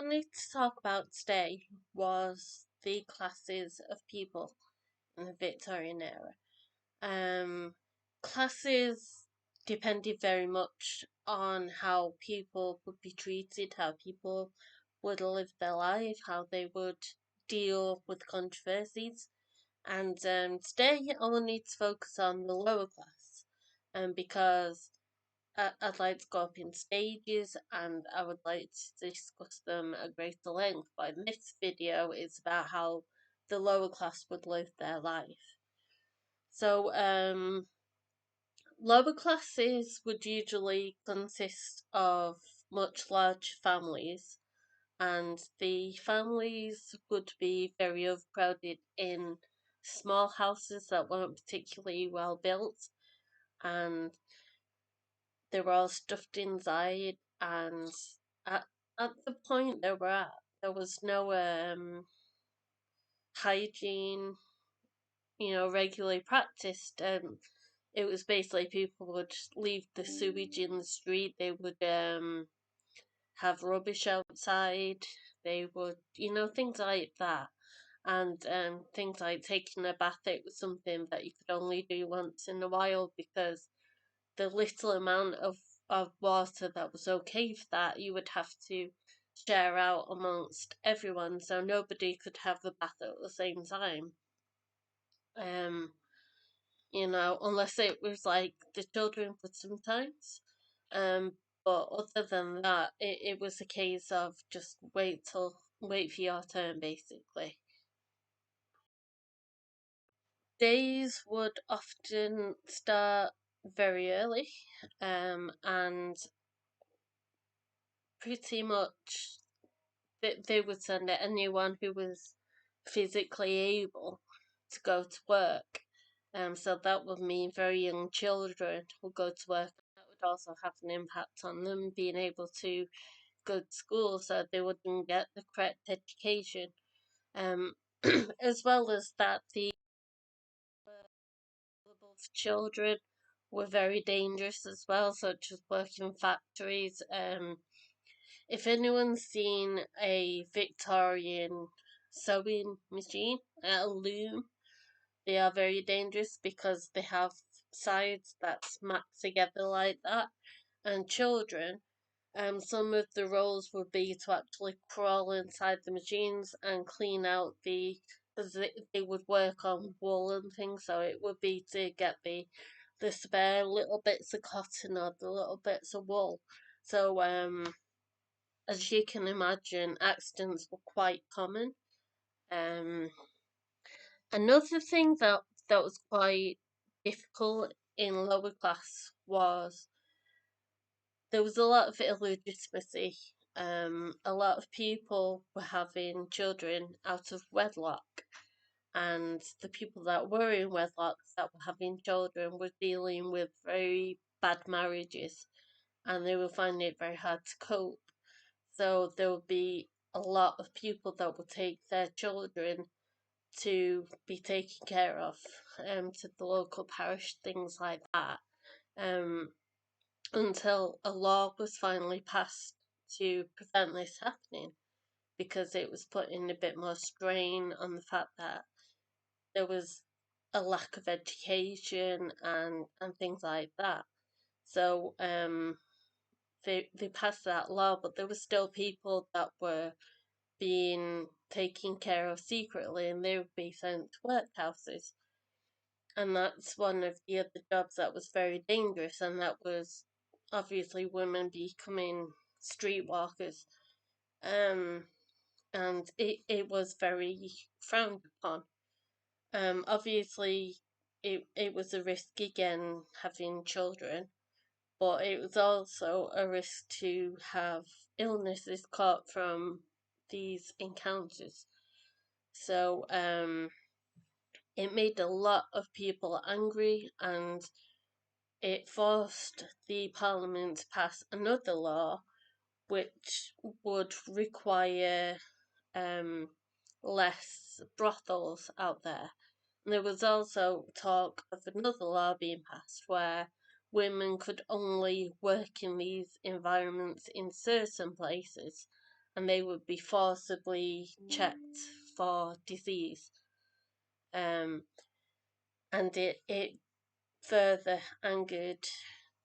wanted to talk about today was the classes of people in the Victorian era. Um, Classes depended very much on how people would be treated, how people would live their life, how they would deal with controversies. And today I wanted to focus on the lower class, because I'd like to go up in stages and I would like to discuss them at greater length. But in this video, it's about how the lower class would live their life. So, lower classes would usually consist of much larger families, and the families would be very overcrowded in small houses that weren't particularly well built, and they were all stuffed inside, and at, at the point they were at, there was no hygiene, regularly practiced. It was basically people would just leave the sewage in the street. They would have rubbish outside. They would, things like that. And things like taking a bath, it was something that you could only do once in a while, because the little amount of water that was okay for that, you would have to share out amongst everyone, so nobody could have the bath at the same time. Um, unless it was like the children would sometimes. But other than that, it was a case of just wait for your turn, basically. Days would often start very early, and pretty much they would send anyone who was physically able to go to work. So that would mean very young children would go to work. That would also have an impact on them being able to go to school, so they wouldn't get the correct education. Um, as well as that, the available for children were very dangerous as well, such as working in factories. If anyone's seen a Victorian sewing machine, a loom, they are very dangerous because they have sides that smack together like that. And children, some of the roles would be to actually crawl inside the machines and clean out because they would work on wool and things, so it would be to get the spare little bits of cotton or the little bits of wool. So, as you can imagine, accidents were quite common. Um, Another thing that was quite difficult in lower class was there was a lot of illegitimacy. A lot of people were having children out of wedlock, and the people that were in wedlock that were having children were dealing with very bad marriages, and they were finding it very hard to cope. So there would be a lot of people that would take their children to be taken care of, to the local parish, things like that, um, until a law was finally passed to prevent this happening, because it was putting a bit more strain on the fact that there was a lack of education and things like that. So they passed that law, but there were still people that were being taken care of secretly, and they would be sent to workhouses. And that's one of the other jobs that was very dangerous, and that was obviously women becoming streetwalkers. Um, and it was very frowned upon. Obviously, it was a risk again having children, but it was also a risk to have illnesses caught from these encounters. So, it made a lot of people angry, and it forced the Parliament to pass another law which would require um, less brothels out there. And there was also talk of another law being passed where women could only work in these environments in certain places, and they would be forcibly checked for disease. Um, and it further angered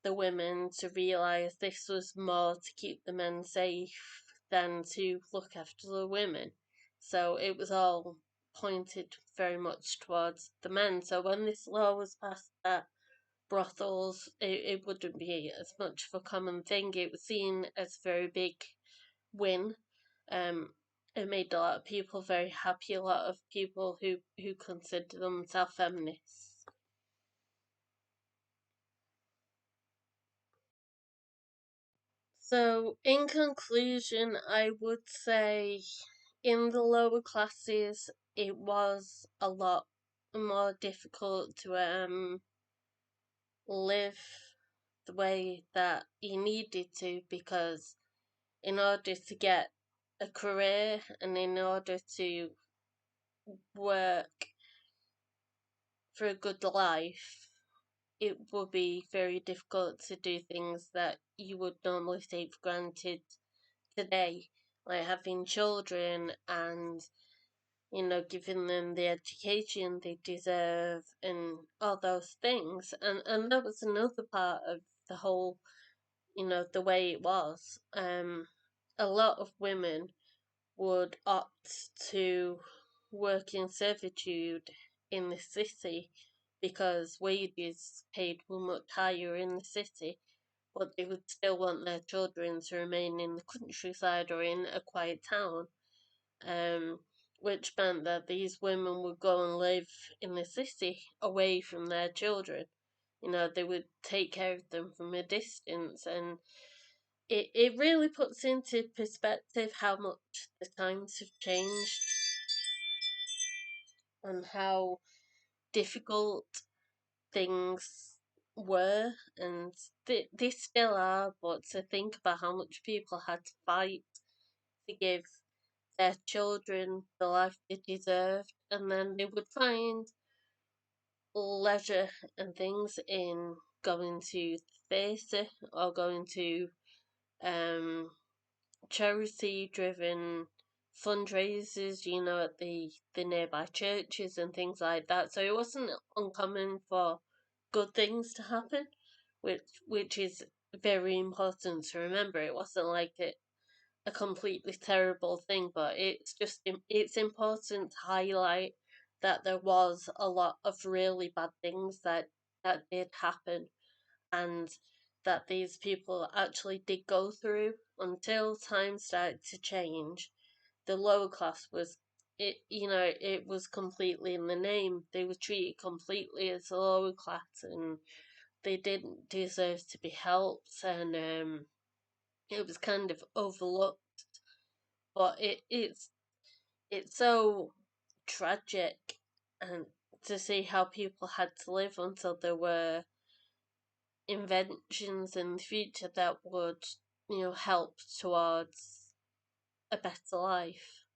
the women to realise this was more to keep the men safe than to look after the women. So it was all pointed very much towards the men. So when this law was passed that brothels, it wouldn't be as much of a common thing. It was seen as a very big win. Um, it made a lot of people very happy, a lot of people who consider themselves feminists. So, in conclusion, I would say in the lower classes, it was a lot more difficult to live the way that you needed to, because in order to get a career and in order to work for a good life, it would be very difficult to do things that you would normally take for granted today, like having children and, giving them the education they deserve and all those things. And that was another part of the whole, the way it was. A lot of women would opt to work in servitude in the city because wages paid were much higher in the city, but they would still want their children to remain in the countryside or in a quiet town, um, which meant that these women would go and live in the city away from their children. They would take care of them from a distance, and it really puts into perspective how much the times have changed and how difficult things were, and they still are, but to think about how much people had to fight to give their children the life they deserved, and then they would find leisure and things in going to theatre or going to um charity driven fundraisers, at the nearby churches and things like that. So it wasn't uncommon for good things to happen, which is very important to remember. It wasn't like a completely terrible thing, but it's important to highlight that there was a lot of really bad things that did happen, and that these people actually did go through until times started to change. The lower class it was completely in the name. They were treated completely as a lower class, and they didn't deserve to be helped, and it was kind of overlooked. But it's so tragic, and to see how people had to live until there were inventions in the future that would, help towards a better life.